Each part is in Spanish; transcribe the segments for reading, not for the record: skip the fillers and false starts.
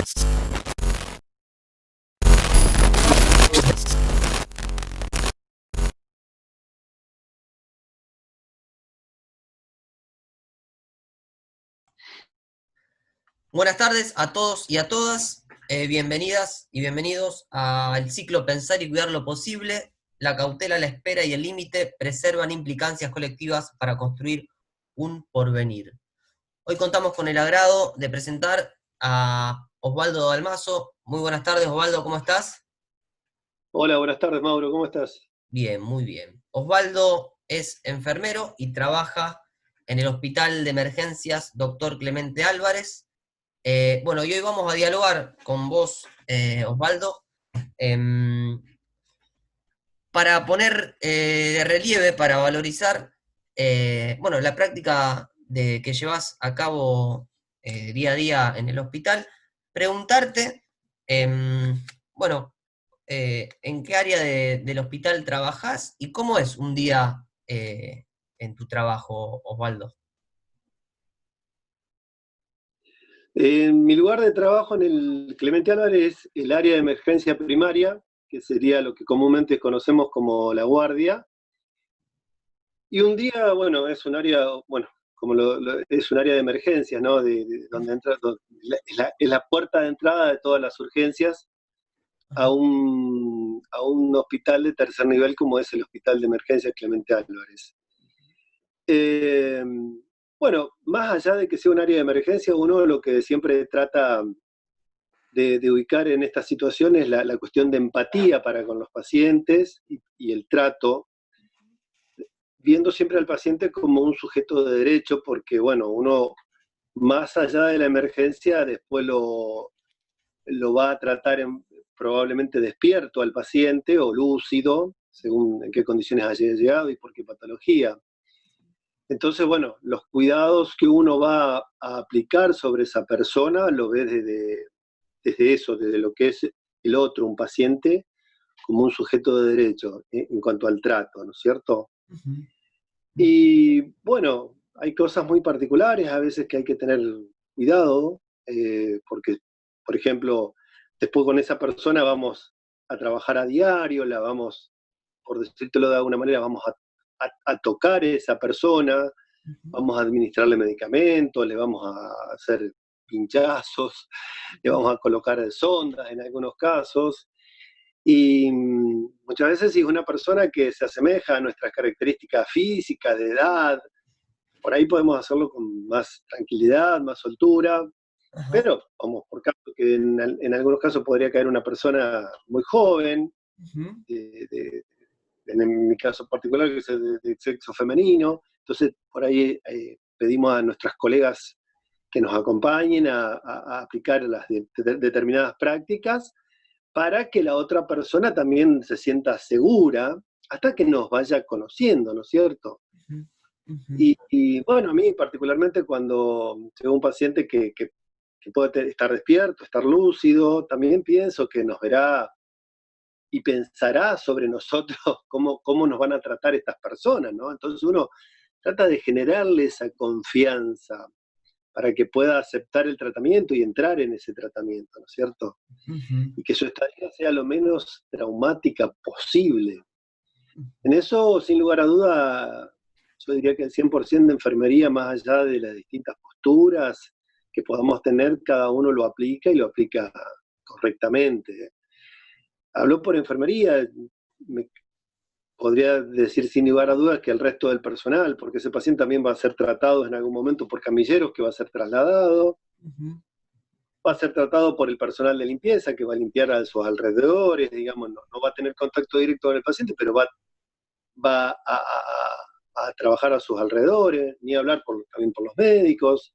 Buenas tardes a todos y a todas, bienvenidas y bienvenidos al ciclo Pensar y Cuidar lo Posible. La cautela, la espera y el límite preservan implicancias colectivas para construir un porvenir. Hoy contamos con el agrado de presentar a Osvaldo Dalmazo. Muy buenas tardes, Osvaldo, ¿cómo estás? Hola, buenas tardes, Mauro, ¿cómo estás? Bien, muy bien. Osvaldo es enfermero y trabaja en el Hospital de Emergencias Dr. Clemente Álvarez. Bueno, y hoy vamos a dialogar con vos, Osvaldo, em, para poner de relieve, para valorizar, bueno, la práctica que llevas a cabo día a día en el hospital, preguntarte, bueno, en qué área del hospital trabajás y cómo es un día en tu trabajo, Osvaldo. En mi lugar de trabajo en el Clemente Álvarez es el área de emergencia primaria, que sería lo que comúnmente conocemos como la guardia. Y un día, bueno, es un área, bueno, es un área de emergencias, ¿no? Donde entra, es la puerta de entrada de todas las urgencias a un hospital de tercer nivel como es el Hospital de Emergencia Clemente Álvarez. Eh, bueno, más allá de que sea un área de emergencia, uno lo que siempre trata de ubicar en estas situaciones la cuestión de empatía para con los pacientes y el trato, viendo siempre al paciente como un sujeto de derecho, porque bueno, uno más allá de la emergencia después lo va a tratar probablemente despierto al paciente o lúcido, según en qué condiciones haya llegado y por qué patología. Entonces, bueno, los cuidados que uno va a aplicar sobre esa persona lo ve desde eso, desde lo que es el otro, un paciente, como un sujeto de derecho en cuanto al trato, ¿no es cierto? Ujú. Y bueno, hay cosas muy particulares a veces que hay que tener cuidado, porque, por ejemplo, después con esa persona vamos a trabajar a diario, la vamos, por decírtelo de alguna manera, vamos a tocar a esa persona, vamos a administrarle medicamentos, le vamos a hacer pinchazos, le vamos a colocar sondas en algunos casos. Y muchas veces si es una persona que se asemeja a nuestras características físicas, de edad, por ahí podemos hacerlo con más tranquilidad, más soltura, Ajá. pero vamos por caso que en algunos casos podría caer una persona muy joven, Ujú. de, de, en mi caso particular, que es de sexo femenino, entonces por ahí pedimos a nuestras colegas que nos acompañen a aplicar las determinadas prácticas para que la otra persona también se sienta segura hasta que nos vaya conociendo, ¿no es cierto? Ujú. Ujú. Y bueno, a mí particularmente cuando tengo un paciente que puede estar despierto, estar lúcido, también pienso que nos verá y pensará sobre nosotros cómo nos van a tratar estas personas, ¿no? Entonces uno trata de generarle esa confianza para que pueda aceptar el tratamiento y entrar en ese tratamiento, ¿no es cierto? Ujú. Y que su estadía sea lo menos traumática posible. En eso, sin lugar a duda, yo diría que el 100% de enfermería, más allá de las distintas posturas que podamos tener, cada uno lo aplica y lo aplica correctamente. Hablo por enfermería, me podría decir sin lugar a dudas que el resto del personal, porque ese paciente también va a ser tratado en algún momento por camilleros que va a ser trasladado, Ujú. va a ser tratado por el personal de limpieza que va a limpiar a sus alrededores, digamos, no va a tener contacto directo con el paciente, pero va a trabajar a sus alrededores, ni hablar también por los médicos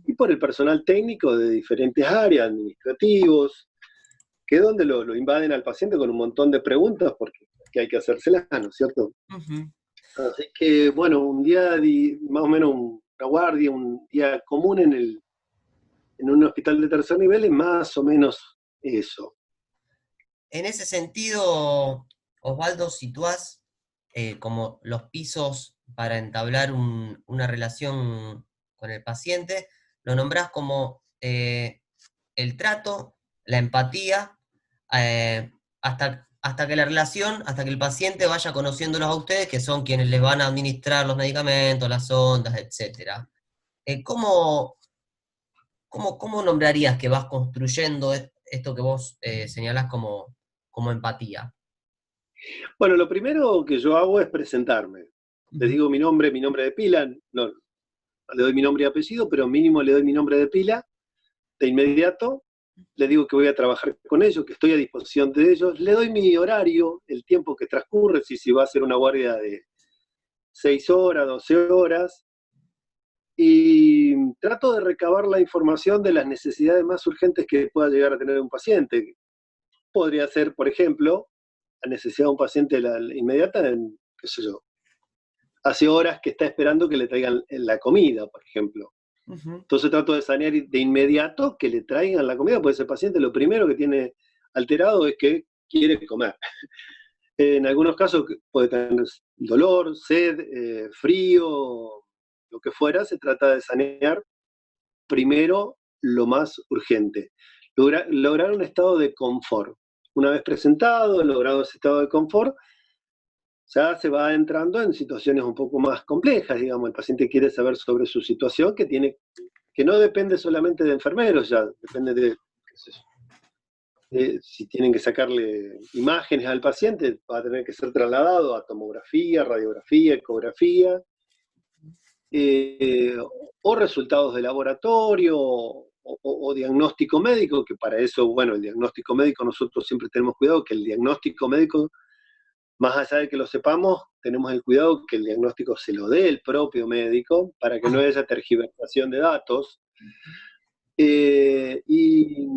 y por el personal técnico de diferentes áreas, administrativos, que es donde lo invaden al paciente con un montón de preguntas porque hay que hacérselas, ¿no es cierto? Ujú. Así que, bueno, un día, más o menos una guardia, un día común en un hospital de tercer nivel es más o menos eso. En ese sentido, Osvaldo, situás como los pisos para entablar una relación con el paciente, lo nombrás como el trato, la empatía, hasta que la relación, hasta que el paciente vaya conociéndolos a ustedes, que son quienes les van a administrar los medicamentos, las ondas, etcétera. ¿Cómo, cómo nombrarías que vas construyendo esto que vos señalás como empatía? Bueno, lo primero que yo hago es presentarme. Les digo mi nombre de pila, no le doy mi nombre y apellido, pero mínimo le doy mi nombre de pila de inmediato. Le digo que voy a trabajar con ellos, que estoy a disposición de ellos. Le doy mi horario, el tiempo que transcurre, si va a ser una guardia de 6 horas, 12 horas. Y trato de recabar la información de las necesidades más urgentes que pueda llegar a tener un paciente. Podría ser, por ejemplo, la necesidad de un paciente la inmediata, qué sé yo, hace horas que está esperando que le traigan la comida, por ejemplo. Entonces trato de sanear de inmediato que le traigan la comida, porque ese paciente lo primero que tiene alterado es que quiere comer. En algunos casos puede tener dolor, sed, frío, lo que fuera. Se trata de sanear primero lo más urgente. Lograr un estado de confort. Una vez presentado, logrado ese estado de confort, ya se va entrando en situaciones un poco más complejas, digamos. El paciente quiere saber sobre su situación, que no depende solamente de enfermeros, ya depende de, qué sé yo, si tienen que sacarle imágenes al paciente, va a tener que ser trasladado a tomografía, radiografía, ecografía, o resultados de laboratorio, o diagnóstico médico, que para eso, bueno, el diagnóstico médico nosotros siempre tenemos cuidado que el diagnóstico médico, más allá de que lo sepamos, tenemos el cuidado que el diagnóstico se lo dé el propio médico para que no haya tergiversación de datos. Y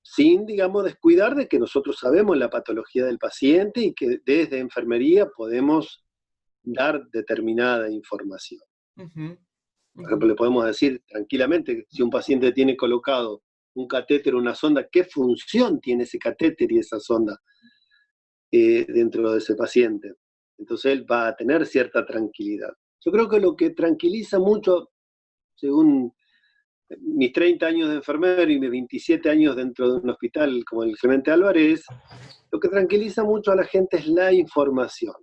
sin, digamos, descuidar de que nosotros sabemos la patología del paciente y que desde enfermería podemos dar determinada información. Por ejemplo, le podemos decir tranquilamente que si un paciente tiene colocado un catéter o una sonda, ¿qué función tiene ese catéter y esa sonda dentro de ese paciente? Entonces él va a tener cierta tranquilidad. Yo creo que lo que tranquiliza mucho, según mis 30 años de enfermero y mis 27 años dentro de un hospital como el Clemente Álvarez, lo que tranquiliza mucho a la gente es la información.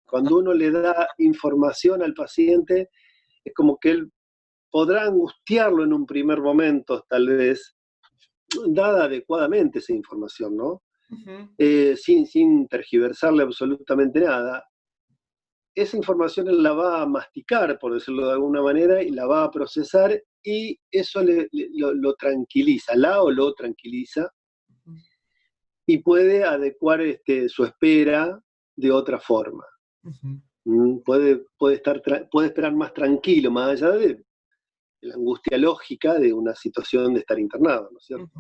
Cuando uno le da información al paciente, es como que él podrá angustiarlo en un primer momento, tal vez, dada adecuadamente esa información, ¿no? Sin tergiversarle absolutamente nada. Esa información él la va a masticar, por decirlo de alguna manera, y la va a procesar, y eso lo tranquiliza, o lo tranquiliza, y puede adecuar su espera de otra forma. Puede esperar más tranquilo, más allá de la angustia lógica de una situación de estar internado, ¿no es cierto?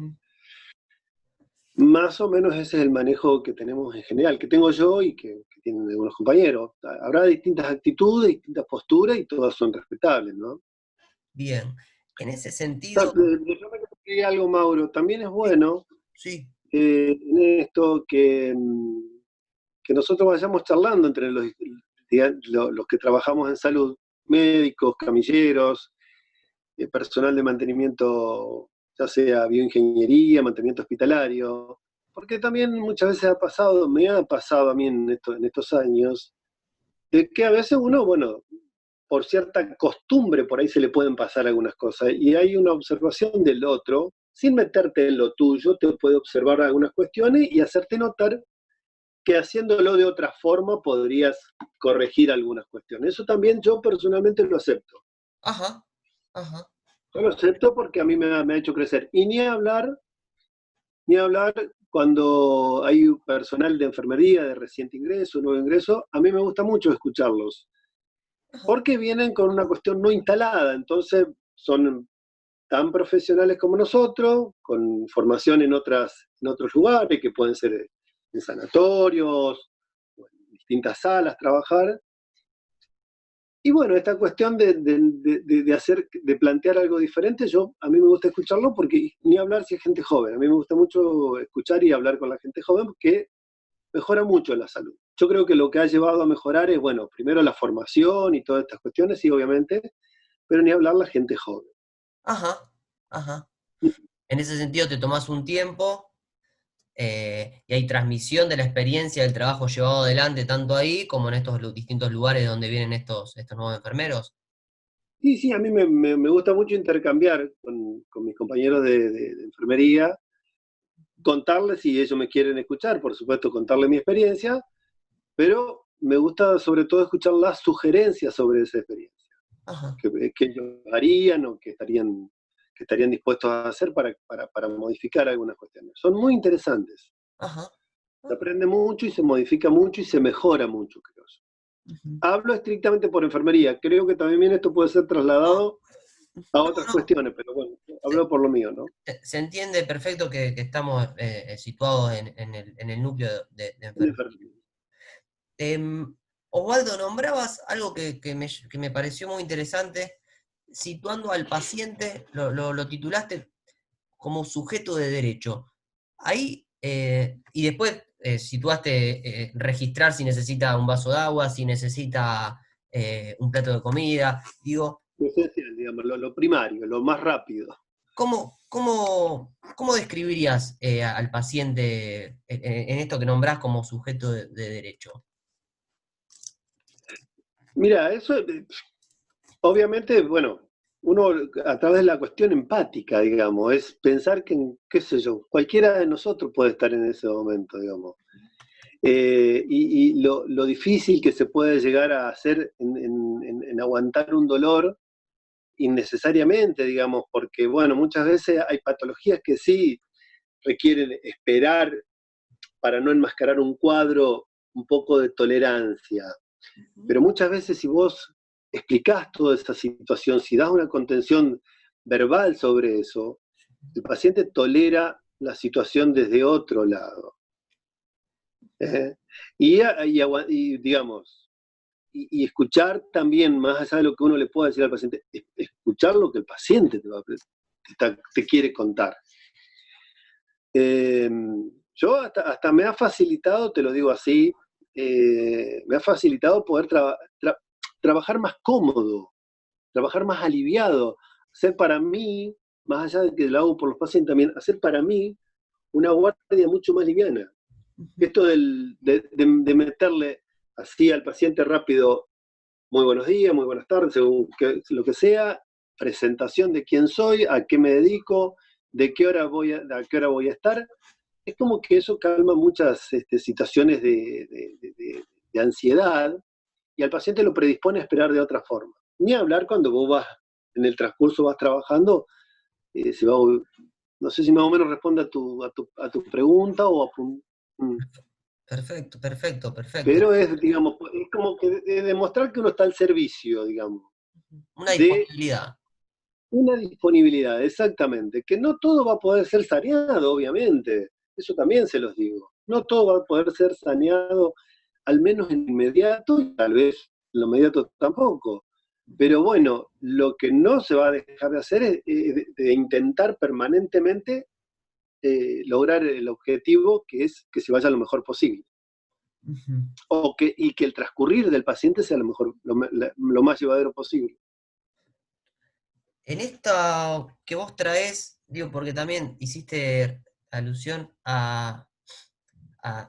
Más o menos ese es el manejo que tenemos en general, que tengo yo y que tienen algunos compañeros. Habrá distintas actitudes, distintas posturas y todas son respetables, ¿no? Bien, en ese sentido... Déjame que te diga algo, Mauro. También es bueno Sí. en esto que nosotros vayamos charlando entre los que trabajamos en salud, médicos, camilleros, personal de mantenimiento, ya sea bioingeniería, mantenimiento hospitalario, porque también muchas veces me ha pasado a mí en estos años, de que a veces uno, bueno, por cierta costumbre por ahí se le pueden pasar algunas cosas, y hay una observación del otro, sin meterte en lo tuyo, te puede observar algunas cuestiones y hacerte notar que haciéndolo de otra forma podrías corregir algunas cuestiones. Eso también yo personalmente lo acepto. Ajá, ajá. Yo lo acepto porque a mí me ha hecho crecer. Y ni hablar cuando hay personal de enfermería, de reciente ingreso, nuevo ingreso, a mí me gusta mucho escucharlos. Porque vienen con una cuestión no instalada, entonces son tan profesionales como nosotros, con formación en otros lugares, que pueden ser en sanatorios, o en distintas salas trabajar. Y bueno, esta cuestión de plantear algo diferente, a mí me gusta escucharlo porque ni hablar si es gente joven. A mí me gusta mucho escuchar y hablar con la gente joven porque mejora mucho la salud. Yo creo que lo que ha llevado a mejorar es, bueno, primero la formación y todas estas cuestiones, sí, obviamente, pero ni hablar la gente joven. Ajá, ajá. En ese sentido te tomás un tiempo y hay transmisión de la experiencia del trabajo llevado adelante tanto ahí como en estos distintos lugares donde vienen estos nuevos enfermeros. Sí, sí, a mí me gusta mucho intercambiar con mis compañeros de enfermería, contarles si ellos me quieren escuchar, por supuesto, contarles mi experiencia, pero me gusta sobre todo escuchar las sugerencias sobre esa experiencia, Ajá, que ellos harían o que estarían dispuestos a hacer para modificar algunas cuestiones. Son muy interesantes. ajá. Se aprende mucho y se modifica mucho y se mejora mucho, creo yo. Ujú. Hablo estrictamente por enfermería. Creo que también esto puede ser trasladado a No, otras no, cuestiones, pero bueno, hablo por lo mío, ¿no? se entiende perfecto que estamos situados en el núcleo de En enfermería. enfermería. Osvaldo, nombrabas algo que me pareció muy interesante, situando al paciente, lo titulaste como sujeto de derecho. Ahí, y después situaste registrar si necesita un vaso de agua, si necesita un plato de comida. Digo, Lo esencial, digamos, lo primario, lo más rápido. ¿cómo describirías al paciente en esto que nombrás como sujeto de derecho? Mira, eso, obviamente, bueno, uno a través de la cuestión empática, digamos, es pensar que, qué sé yo, cualquiera de nosotros puede estar en ese momento, digamos. Y lo difícil que se puede llegar a hacer en aguantar un dolor innecesariamente, digamos, porque, bueno, muchas veces hay patologías que sí requieren esperar para no enmascarar un cuadro, un poco de tolerancia. Pero muchas veces si vos explicás toda esa situación, si das una contención verbal sobre eso, el paciente tolera la situación desde otro lado. ¿Eh? Digamos, y escuchar también, más allá de lo que uno le pueda decir al paciente, escuchar lo que el paciente te quiere contar. Eh, yo hasta me ha facilitado, te lo digo así, me ha facilitado poder trabajar más cómodo, trabajar más aliviado, hacer para mí, más allá de que lo hago por los pacientes también, hacer para mí una guardia mucho más liviana. Esto de meterle así al paciente rápido, muy buenos días, muy buenas tardes, según lo que sea, presentación de quién soy, a qué me dedico, a qué hora voy a estar, es como que eso calma muchas situaciones de ansiedad y al paciente lo predispone a esperar de otra forma. Ni hablar cuando vos vas, en el transcurso vas trabajando, se va, no sé si más o menos responde a tu pregunta Perfecto, perfecto, perfecto. pero es, digamos, es como que demostrar que uno está al servicio, digamos, Una de disponibilidad. una disponibilidad, exactamente, que no todo va a poder ser saneado, obviamente, eso también se los digo, no todo va a poder ser saneado, al menos en inmediato, y tal vez en lo inmediato tampoco, pero bueno, lo que no se va a dejar de hacer es de intentar permanentemente lograr el objetivo que es que se vaya lo mejor posible, Ujú. y que el transcurrir del paciente sea lo mejor, lo más llevadero posible. En esta que vos traés, digo, porque también hiciste alusión a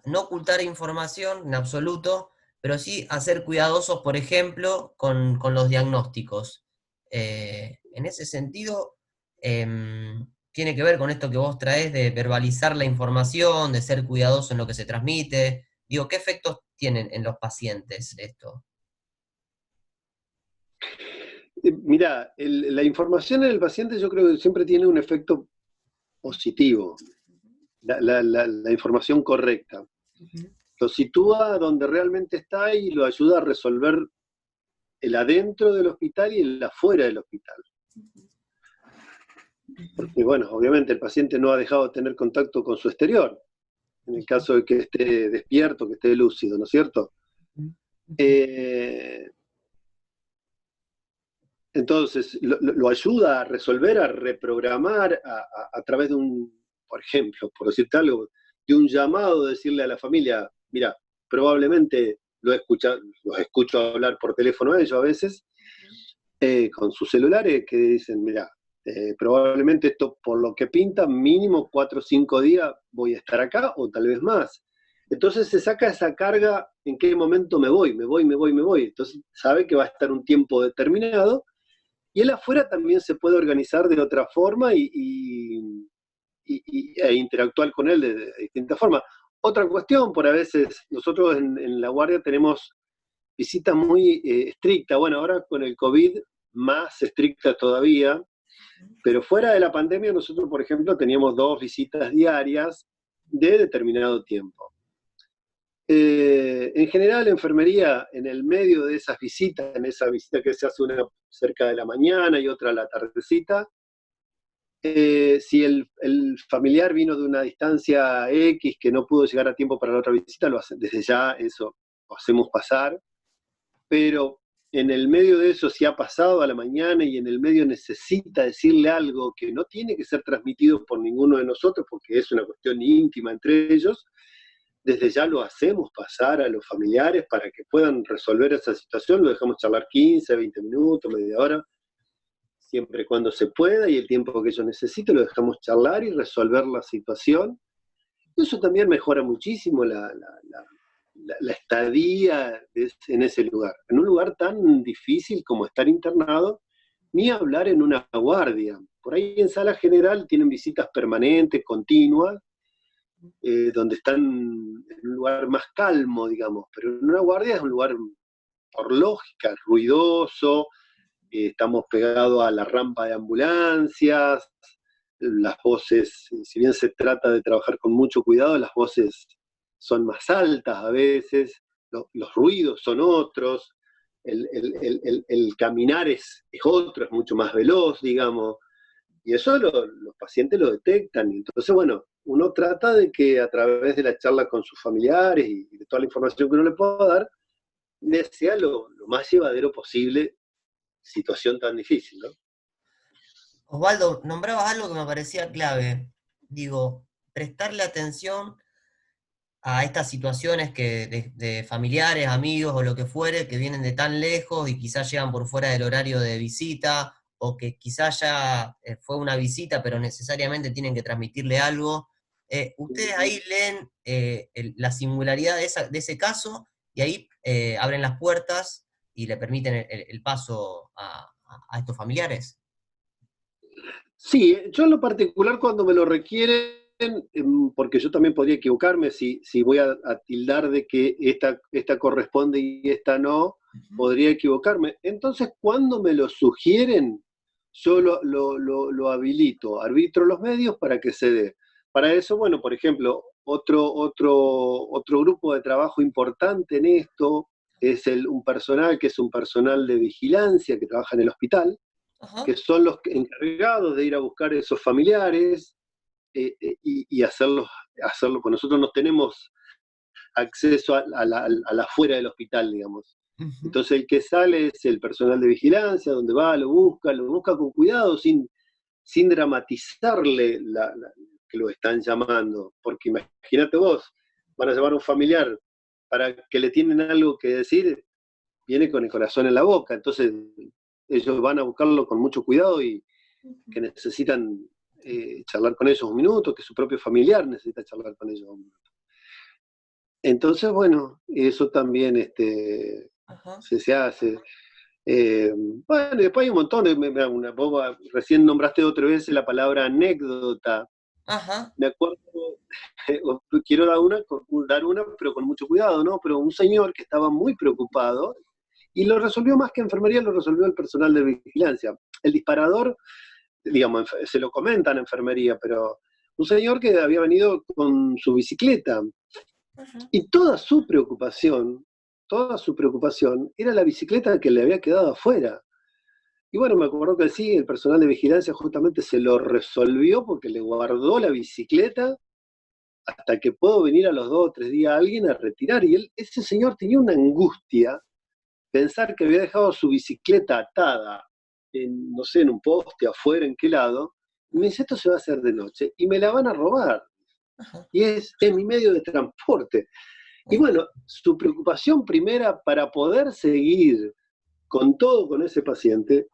no ocultar información en absoluto, pero sí a ser cuidadosos, por ejemplo, con los diagnósticos. En ese sentido, tiene que ver con esto que vos traés de verbalizar la información, de ser cuidadoso en lo que se transmite. Digo, ¿qué efectos tienen en los pacientes esto? Mira, la información en el paciente yo creo que siempre tiene un efecto positivo, la información correcta. Ujú. Lo sitúa donde realmente está y lo ayuda a resolver el adentro del hospital y el afuera del hospital. Porque, bueno, obviamente el paciente no ha dejado de tener contacto con su exterior, en el caso de que esté despierto, que esté lúcido, ¿no es cierto? Eh, Entonces, lo ayuda a resolver, a reprogramar a través de por ejemplo, por decirte algo, de un llamado, decirle a la familia, mira, probablemente los escucho hablar por teléfono a ellos a veces, con sus celulares que dicen, mira, Probablemente esto, por lo que pinta, mínimo 4 o 5 días voy a estar acá, o tal vez más. Entonces se saca esa carga, en qué momento me voy. Entonces sabe que va a estar un tiempo determinado, y él afuera también se puede organizar de otra forma e interactuar con él de distintas formas. Otra cuestión, por a veces, nosotros en la guardia tenemos visitas muy estrictas, bueno, ahora con el COVID más estrictas todavía, pero fuera de la pandemia nosotros, por ejemplo, teníamos 2 visitas diarias de determinado tiempo. En general, la enfermería, en el medio de esas visitas, en esa visita que se hace una cerca de la mañana y otra a la tardecita, si el familiar vino de una distancia X que no pudo llegar a tiempo para la otra visita, desde ya eso lo hacemos pasar, pero en el medio de eso, si ha pasado a la mañana y en el medio necesita decirle algo que no tiene que ser transmitido por ninguno de nosotros, porque es una cuestión íntima entre ellos, desde ya lo hacemos pasar a los familiares para que puedan resolver esa situación, lo dejamos charlar 15, 20 minutos, media hora, siempre y cuando se pueda, y el tiempo que ellos necesiten lo dejamos charlar y resolver la situación. Y eso también mejora muchísimo la estadía en ese lugar. En un lugar tan difícil como estar internado, ni hablar en una guardia. Por ahí en sala general tienen visitas permanentes, continuas, donde están en un lugar más calmo, digamos, pero en una guardia es un lugar, por lógica, ruidoso, estamos pegados a la rampa de ambulancias, las voces, si bien se trata de trabajar con mucho cuidado, las voces son más altas a veces, los ruidos son otros, el caminar es otro, es mucho más veloz, digamos, y eso los pacientes lo detectan. Entonces, bueno, uno trata de que a través de la charla con sus familiares y de toda la información que uno le pueda dar, les sea lo más llevadero posible situación tan difícil, ¿no? Osvaldo, nombrabas algo que me parecía clave. Digo, prestarle atención a estas situaciones de familiares, amigos o lo que fuere, que vienen de tan lejos y quizás llegan por fuera del horario de visita, o que quizás ya fue una visita, pero necesariamente tienen que transmitirle algo. Ustedes ahí leen la singularidad de ese caso y ahí abren las puertas y le permiten el paso a estos familiares. Sí, yo en lo particular cuando me lo requieren, porque yo también podría equivocarme si voy a tildar de que esta corresponde y esta no, podría equivocarme. Entonces, cuando me lo sugieren, yo lo habilito, arbitro los medios para que se dé. Para eso, bueno, por ejemplo, otro grupo de trabajo importante en esto es un personal que es un personal de vigilancia que trabaja en el hospital, Ajá. que son los encargados de ir a buscar a esos familiares y hacerlo, pues nosotros no tenemos acceso a la afuera del hospital, digamos. Ujú. Entonces el que sale es el personal de vigilancia, donde va, lo busca con cuidado, sin dramatizarle que lo están llamando, porque imagínate vos, van a llevar a un familiar para que le tienen algo que decir, viene con el corazón en la boca, entonces ellos van a buscarlo con mucho cuidado y que necesitan charlar con ellos un minuto, que su propio familiar necesita charlar con ellos un minuto. Entonces, bueno, eso también Ajá. se hace. Bueno, después hay un montón vos recién nombraste otra vez la palabra anécdota. Ajá. Me acuerdo, quiero dar una, pero con mucho cuidado, ¿no? Pero un señor que estaba muy preocupado y lo resolvió más que enfermería, lo resolvió el personal de vigilancia. El disparador, digamos, se lo comentan en enfermería, pero un señor que había venido con su bicicleta Ajá. y toda su preocupación era la bicicleta que le había quedado afuera. Y bueno, me acuerdo que sí, el personal de vigilancia justamente se lo resolvió porque le guardó la bicicleta hasta que pudo venir a los 2 o 3 días alguien a retirar. Y ese señor tenía una angustia, pensar que había dejado su bicicleta atada no sé, en un poste afuera, en qué lado, y me dice, esto se va a hacer de noche, y me la van a robar, Ajá. y es mi medio de transporte. Y bueno, su preocupación primera para poder seguir con todo con ese paciente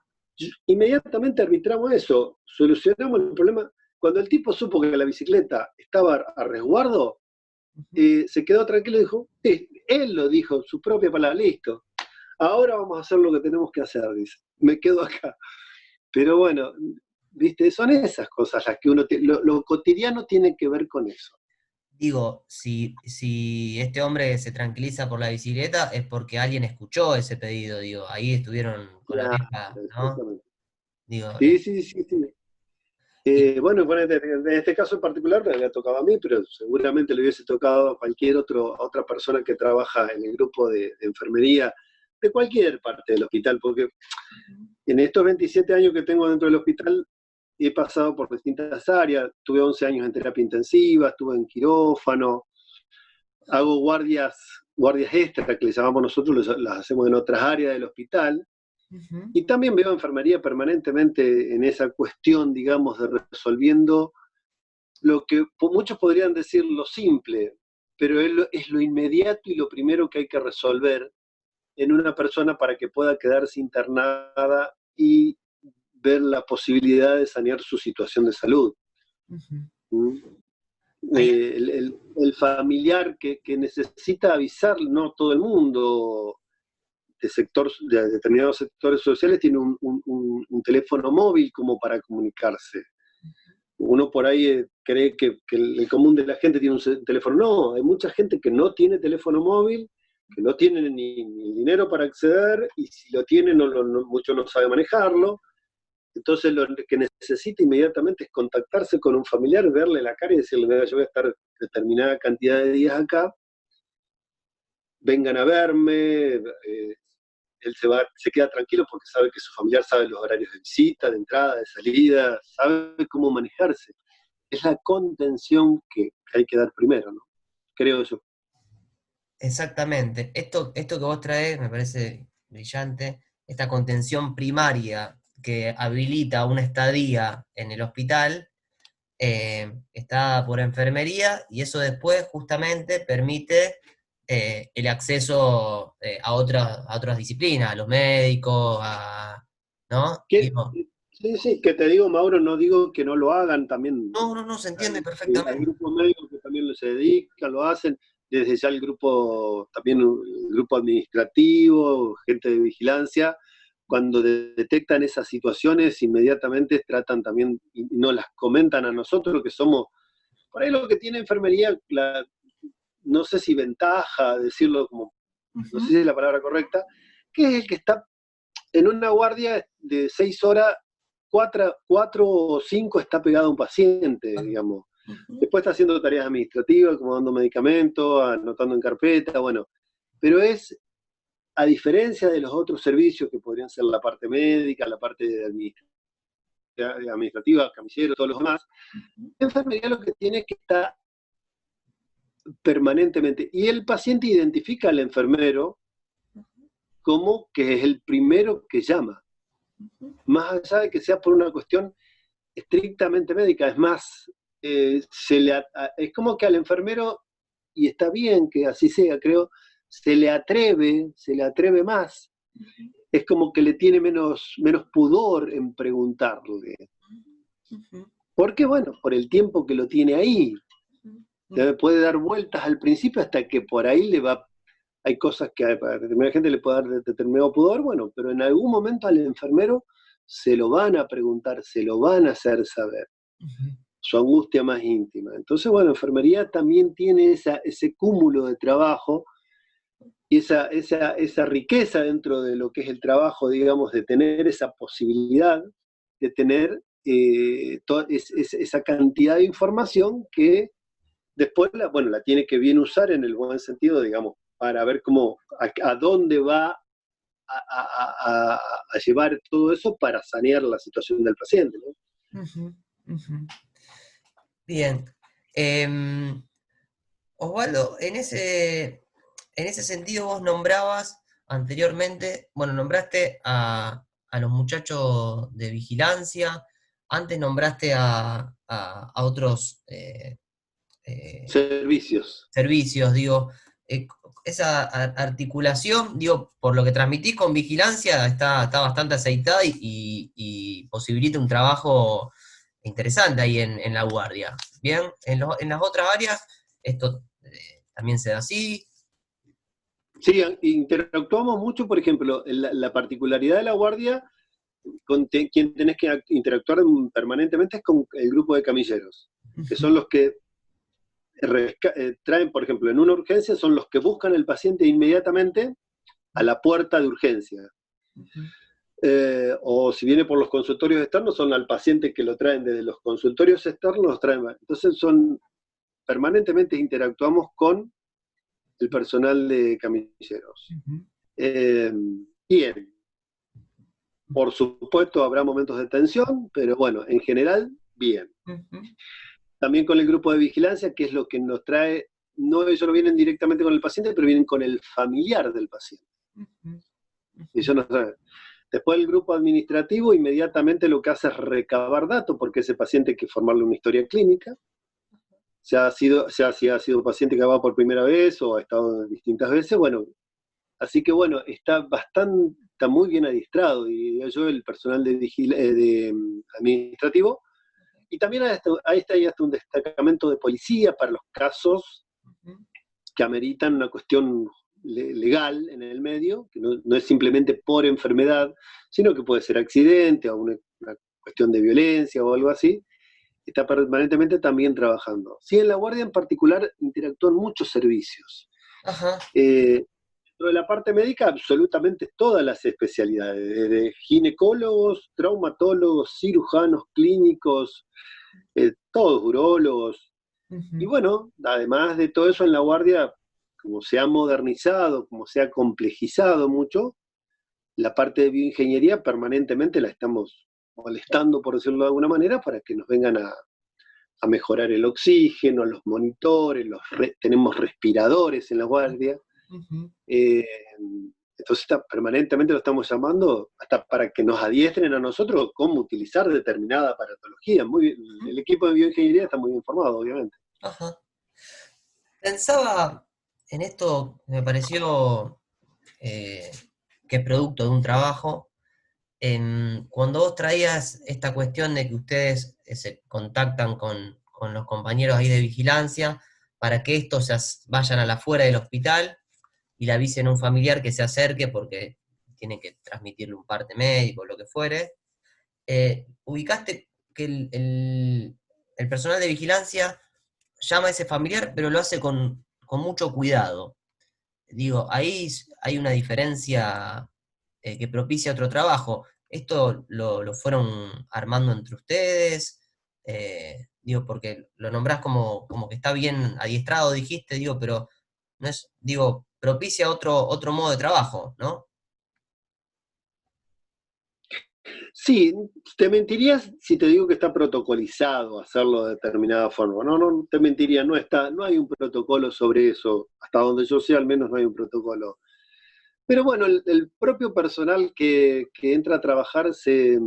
Inmediatamente arbitramos eso, solucionamos el problema. Cuando el tipo supo que la bicicleta estaba a resguardo, se quedó tranquilo y dijo, él lo dijo, su propia palabra, listo, ahora vamos a hacer lo que tenemos que hacer, dice, me quedo acá. Pero bueno, viste, son esas cosas las que uno, lo cotidiano tiene que ver con eso. Digo, si este hombre se tranquiliza por la bicicleta es porque alguien escuchó ese pedido, digo, ahí estuvieron con la Claro, oreja, ¿no? exactamente. Digo, Sí, sí, sí, sí. y, Bueno, en este caso en particular me había tocado a mí, pero seguramente le hubiese tocado a cualquier otra persona que trabaja en el grupo de enfermería de cualquier parte del hospital, porque en estos 27 años que tengo dentro del hospital he pasado por distintas áreas, tuve 11 años en terapia intensiva, estuve en quirófano, hago guardias extras que le llamamos nosotros, las hacemos en otras áreas del hospital, Ujú. y también veo enfermería permanentemente en esa cuestión, digamos, de resolviendo lo que muchos podrían decir lo simple, pero es lo inmediato y lo primero que hay que resolver en una persona para que pueda quedarse internada y ver la posibilidad de sanear su situación de salud. Ujú. ¿Mm? Hay El familiar que necesita avisar, no todo el mundo de determinados sectores sociales tiene un teléfono móvil como para comunicarse. Uno por ahí cree que el común de la gente tiene un teléfono. No, hay mucha gente que no tiene teléfono móvil, que no tiene ni dinero para acceder, y si lo tiene, mucho no sabe manejarlo. Entonces lo que necesita inmediatamente es contactarse con un familiar, verle la cara y decirle, mira, yo voy a estar determinada cantidad de días acá, vengan a verme, él se queda tranquilo porque sabe que su familiar sabe los horarios de visita, de entrada, de salida, sabe cómo manejarse. Es la contención que hay que dar primero, ¿no? Creo yo. Exactamente. Esto que vos traes me parece brillante. Esta contención primaria que habilita una estadía en el hospital está por enfermería y eso después justamente permite el acceso a otras disciplinas, a los médicos, ¿no? Digo, Sí, sí, que te digo, Mauro, no digo que no lo hagan, también no, no, no, se entiende hay perfectamente. grupos médicos que también se dedican, lo hacen, desde ya el grupo, también el grupo administrativo, gente de vigilancia, cuando detectan esas situaciones, inmediatamente tratan también, y nos las comentan a nosotros, que somos, por ahí lo que tiene enfermería, no sé si ventaja, decirlo como, no sé Ujú. si es la palabra correcta, que es el que está en una guardia de 6 horas, cuatro o cinco está pegado a un paciente, digamos. Ujú. Después está haciendo tareas administrativas, como dando medicamentos, anotando en carpeta, bueno. Pero es, a diferencia de los otros servicios que podrían ser la parte médica, la parte administrativa, camillero, todos los demás, la enfermería lo que tiene es que estar permanentemente. Y el paciente identifica al enfermero como que es el primero que llama, más allá de que sea por una cuestión estrictamente médica. Es más, es como que al enfermero, y está bien que así sea, creo, se le atreve más. Es como que le tiene menos pudor en preguntarle. Ujú. Porque, bueno, por el tiempo que lo tiene ahí, Ujú. puede dar vueltas al principio hasta que por ahí le va. Hay cosas que a determinada gente le puede dar determinado pudor, bueno, pero en algún momento al enfermero se lo van a preguntar, se lo van a hacer saber, Ujú. su angustia más íntima. Entonces, bueno, enfermería también tiene ese cúmulo de trabajo y esa riqueza dentro de lo que es el trabajo, digamos, de tener esa posibilidad de tener esa cantidad de información que después bueno, la tiene que bien usar en el buen sentido, digamos, para ver a dónde va a llevar todo eso para sanear la situación del paciente, ¿no? Ujú. Ujú. Bien. Em, Osvaldo, en ese sentido vos nombrabas anteriormente, bueno, nombraste a los muchachos de vigilancia, antes nombraste a otros eh, Servicios. servicios, digo. esa articulación, digo, por lo que transmitís con vigilancia, está bastante aceitada y posibilita un trabajo interesante ahí en la guardia. Bien, en las otras áreas, esto también se da así. Sí, interactuamos mucho, por ejemplo, la particularidad de la guardia, quien tenés que interactuar permanentemente es con el grupo de camilleros, que son los que traen, por ejemplo, en una urgencia, son los que buscan al paciente inmediatamente a la puerta de urgencia. O si viene por los consultorios externos, son al paciente que lo traen desde los consultorios externos, los traen. Entonces permanentemente interactuamos con el personal de camilleros. Bien. Por supuesto habrá momentos de tensión, pero bueno, en general, bien. También con el grupo de vigilancia, que es lo que nos trae, no, ellos no vienen directamente con el paciente, pero vienen con el familiar del paciente. Ellos nos traen. Después el grupo administrativo inmediatamente lo que hace es recabar datos, porque ese paciente hay que formarle una historia clínica, si ha sido paciente que va por primera vez o ha estado distintas veces, bueno, así que bueno, está muy bien adiestrado, y yo, el personal de administrativo, y también ahí está hasta un destacamento de policía para los casos que ameritan una cuestión legal en el medio, que no es simplemente por enfermedad, sino que puede ser accidente o una cuestión de violencia o algo así. Está permanentemente también trabajando. Sí, en la guardia en particular interactúan muchos servicios. Ajá. Dentro de la parte médica, absolutamente todas las especialidades, desde ginecólogos, traumatólogos, cirujanos clínicos, todos urólogos. Y bueno, además de todo eso, en la guardia, como se ha modernizado, como se ha complejizado mucho, la parte de bioingeniería permanentemente la estamos molestando, por decirlo de alguna manera, para que nos vengan a mejorar el oxígeno, los monitores, tenemos respiradores en la guardia. Entonces permanentemente lo estamos llamando hasta para que nos adiestren a nosotros cómo utilizar determinada aparatología. El equipo de bioingeniería está muy informado, obviamente. Ajá. Pensaba en esto, me pareció que es producto de un trabajo. Cuando vos traías esta cuestión de que ustedes se contactan con los compañeros ahí de vigilancia para que estos vayan a la afuera del hospital y le avisen a un familiar que se acerque porque tienen que transmitirle un parte médico, lo que fuere, ubicaste que el personal de vigilancia llama a ese familiar, pero lo hace con mucho cuidado. Digo, ahí hay una diferencia que propicia otro trabajo. ¿Esto lo fueron armando entre ustedes? Digo, porque lo nombrás como que está bien adiestrado, dijiste, digo, pero no es, digo, propicia otro modo de trabajo, ¿no? Sí, te mentirías si te digo que está protocolizado hacerlo de determinada forma. No te mentiría, no hay un protocolo sobre eso. Hasta donde yo sé, al menos no hay un protocolo. Pero bueno, el propio personal que entra a trabajar se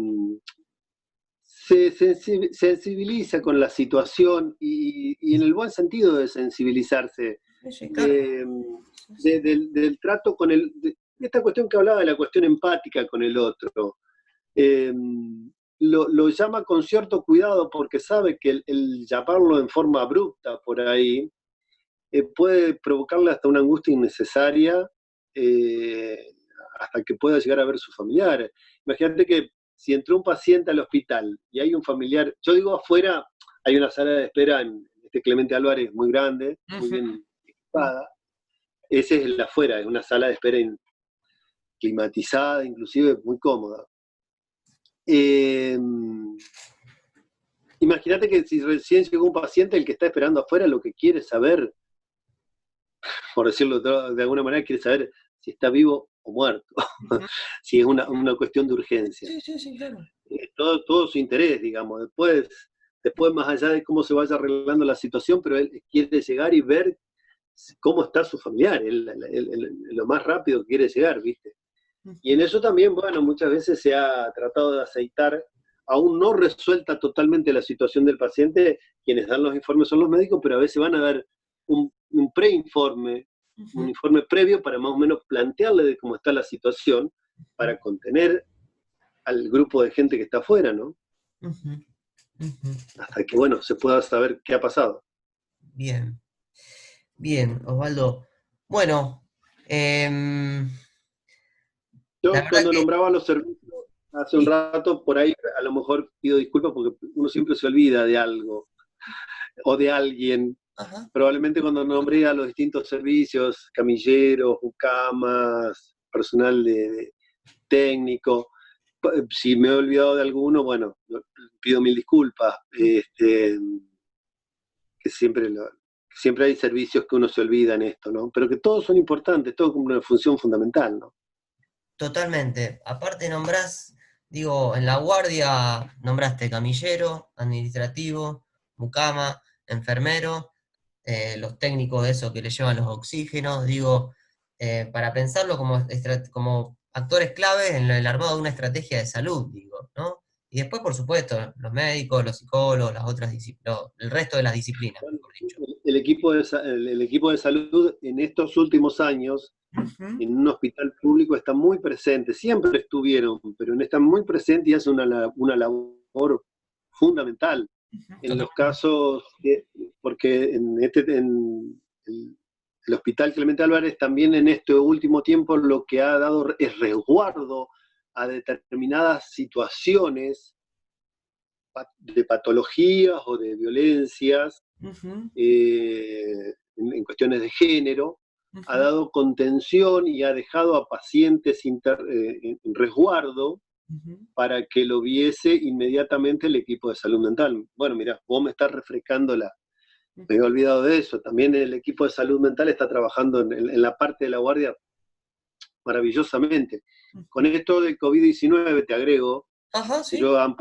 sensibiliza con la situación y en el buen sentido de sensibilizarse, Sí, claro. del trato con de esta cuestión que hablaba de la cuestión empática con el otro. Lo llama con cierto cuidado porque sabe que el llamarlo en forma abrupta por ahí puede provocarle hasta una angustia innecesaria, hasta que pueda llegar a ver su familiar. Imagínate que si entró un paciente al hospital y hay un familiar, yo digo afuera, hay una sala de espera en este Clemente Álvarez muy grande, muy bien equipada. Ese es el afuera, es una sala de espera climatizada, inclusive muy cómoda. Imagínate que si recién llegó un paciente, el que está esperando afuera lo que quiere saber, por decirlo de alguna manera, quiere saber si está vivo o muerto, si es una cuestión de urgencia. Sí, claro. Todo su interés, digamos. Después, más allá de cómo se vaya arreglando la situación, pero él quiere llegar y ver cómo está su familiar, lo más rápido que quiere llegar, ¿viste? Y en eso también, bueno, muchas veces se ha tratado de aceitar, aún no resuelta totalmente la situación del paciente, quienes dan los informes son los médicos, pero a veces van a dar un preinforme un informe previo para más o menos plantearle de cómo está la situación, para contener al grupo de gente que está afuera, ¿no? Ujú, ujú. Hasta que, bueno, se pueda saber qué ha pasado. Bien, bien, Osvaldo. Bueno, la Yo verdad cuando que... nombraba los servicios hace un Sí, rato, por ahí a lo mejor pido disculpas porque uno siempre se olvida de algo o de alguien. ajá, Probablemente cuando nombré a los distintos servicios, camilleros, mucamas, personal de técnico, si me he olvidado de alguno, bueno, pido mil disculpas. Que siempre hay servicios que uno se olvida en esto, ¿no? Pero que todos son importantes, todos cumplen una función fundamental, ¿no? totalmente. Aparte nombrás, digo, en la guardia nombraste camillero, administrativo, mucama, enfermero, los técnicos de eso que le llevan los oxígenos, digo, para pensarlo como, como actores claves en el armado de una estrategia de salud, digo, ¿no? Y después, por supuesto, los médicos, los psicólogos, las otras disciplinas, el resto de las disciplinas, Bueno, mejor dicho. el equipo de salud en estos últimos años, Ujú, en un hospital público, está muy presente, siempre estuvieron, pero están muy presentes y hacen una labor fundamental ujú, en los totalmente. casos, porque el Hospital Clemente Álvarez también en este último tiempo lo que ha dado es resguardo a determinadas situaciones de patologías o de violencias Ujú, en cuestiones de género, ha ujú, dado contención y ha dejado a pacientes en resguardo ujú. para que lo viese inmediatamente el equipo de salud mental. Bueno, mira, vos me estás refrescando me he olvidado de eso. También el equipo de salud mental está trabajando en la parte de la guardia maravillosamente. Con Ujú. esto del COVID-19, te agrego, Ajá, que sí. yo han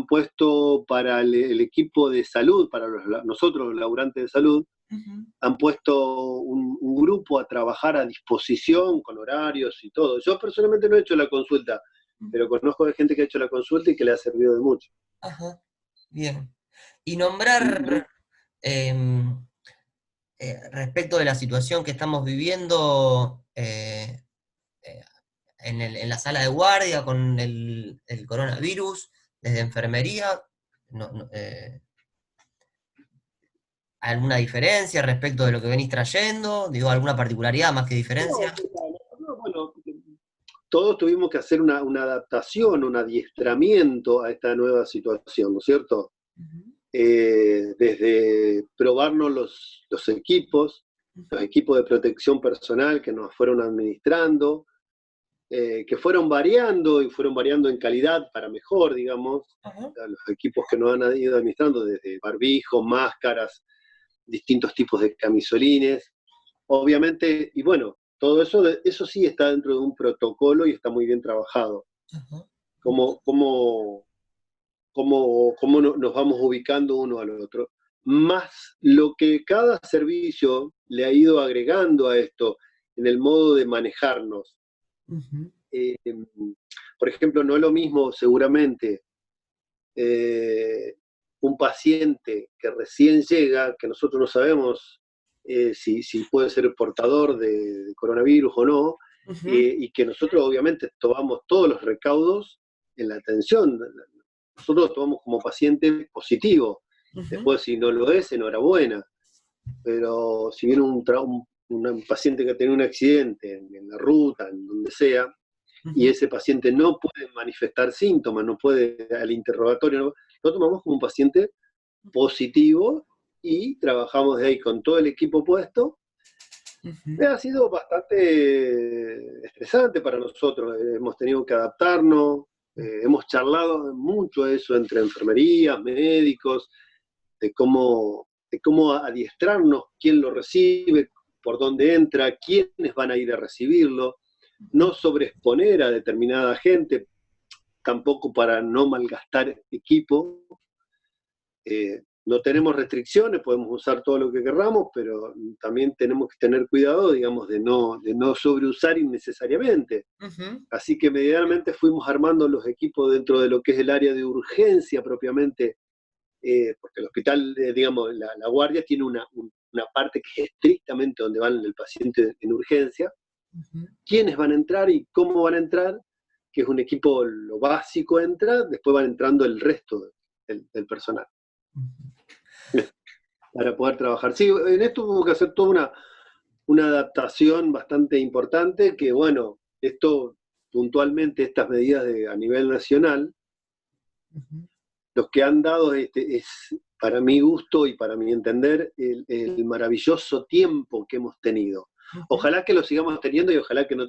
puesto para el equipo de salud, para nosotros los laburantes de salud, Ujú, han puesto un grupo a trabajar a disposición con horarios y todo. Yo personalmente no he hecho la consulta, pero ujú. conozco de gente que ha hecho la consulta y que le ha servido de mucho. Ajá, bien. Y Ujú. nombrar respecto de la situación que estamos viviendo eh, en la sala de guardia con el coronavirus, desde enfermería, ¿alguna diferencia respecto de lo que venís trayendo? Digo, ¿alguna particularidad más que diferencia? No, bueno, todos tuvimos que hacer una adaptación, un adiestramiento a esta nueva situación, ¿no es cierto? Ujú, Desde probarnos los ujú, equipos de protección personal que nos fueron administrando, que fueron variando y fueron variando en calidad para mejor, digamos, ajá, a los equipos que nos han ido administrando, desde barbijos, máscaras, distintos tipos de camisolines, obviamente, y bueno, todo eso, eso sí está dentro de un protocolo y está muy bien trabajado. ajá, Cómo, cómo, nos vamos ubicando uno al otro. Más lo que cada servicio le ha ido agregando a esto en el modo de manejarnos. ujú, Eh, por ejemplo, no es lo mismo seguramente eh, un paciente que recién llega, que nosotros no sabemos si puede ser portador de coronavirus o no, ujú, y que nosotros obviamente tomamos todos los recaudos en la atención. Nosotros lo tomamos como paciente positivo. ujú, Después, si no lo es, enhorabuena. Pero si viene un paciente que tiene un accidente en la ruta, en donde sea, y ujú, ese paciente no puede manifestar síntomas, no puede al interrogatorio, lo tomamos como un paciente positivo y trabajamos de ahí con todo el equipo puesto. ujú, Ha sido bastante estresante para nosotros, hemos tenido que adaptarnos, hemos charlado mucho eso entre enfermerías, médicos, de cómo adiestrarnos, quién lo recibe, por dónde entra, quiénes van a ir a recibirlo, no sobreexponer a determinada gente, tampoco para no malgastar equipo. No tenemos restricciones, podemos usar todo lo que querramos, pero también tenemos que tener cuidado, digamos, de no sobreusar innecesariamente. ujú, Así que medianamente fuimos armando los equipos dentro de lo que es el área de urgencia propiamente, porque el hospital, digamos, la guardia tiene una parte que es estrictamente donde va el paciente en urgencia, Ujú. quiénes van a entrar y cómo van a entrar, que es un equipo, lo básico entra, después van entrando el resto del personal para poder trabajar. Sí, en esto hubo que hacer toda una adaptación bastante importante, que bueno, esto puntualmente, estas medidas a nivel nacional, Ujú. los que han dado es, para mi gusto y para mi entender, el maravilloso tiempo que hemos tenido. Ujú. Ojalá que lo sigamos teniendo y ojalá que no,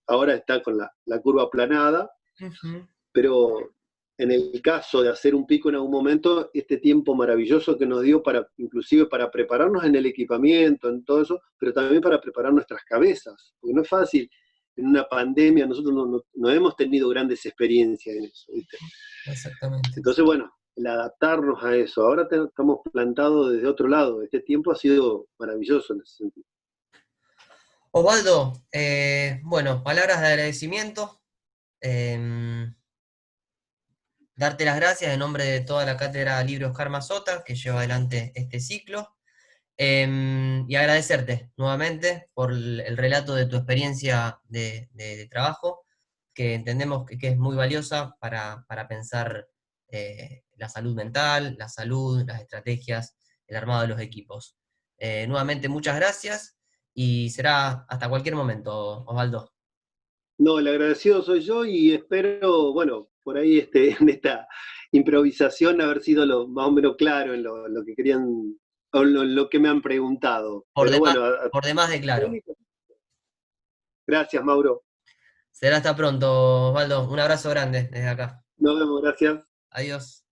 ahora está con la curva aplanada, Ujú. pero en el caso de hacer un pico en algún momento, este tiempo maravilloso que nos dio para, inclusive para prepararnos en el equipamiento, en todo eso, pero también para preparar nuestras cabezas, porque no es fácil. En una pandemia nosotros no hemos tenido grandes experiencias en eso, ¿viste? Exactamente. Entonces, bueno, el adaptarnos a eso. Ahora estamos plantados desde otro lado. Este tiempo ha sido maravilloso en ese sentido. Osvaldo, bueno, palabras de agradecimiento. em, Darte las gracias en nombre de toda la Cátedra Libre Oscar Mazota, que lleva adelante este ciclo. Y agradecerte nuevamente por el relato de tu experiencia de trabajo, que entendemos que es muy valiosa para pensar la salud mental, la salud, las estrategias, el armado de los equipos. Nuevamente, muchas gracias y será hasta cualquier momento, Osvaldo. No, el agradecido soy yo y espero, bueno, por ahí en esta improvisación haber sido más o menos claro en lo que querían, o lo que me han preguntado. Por Pero demás, bueno, por demás de claro. gracias, Mauro. Será hasta pronto, Osvaldo. Un abrazo grande desde acá. Nos vemos, gracias. Adiós.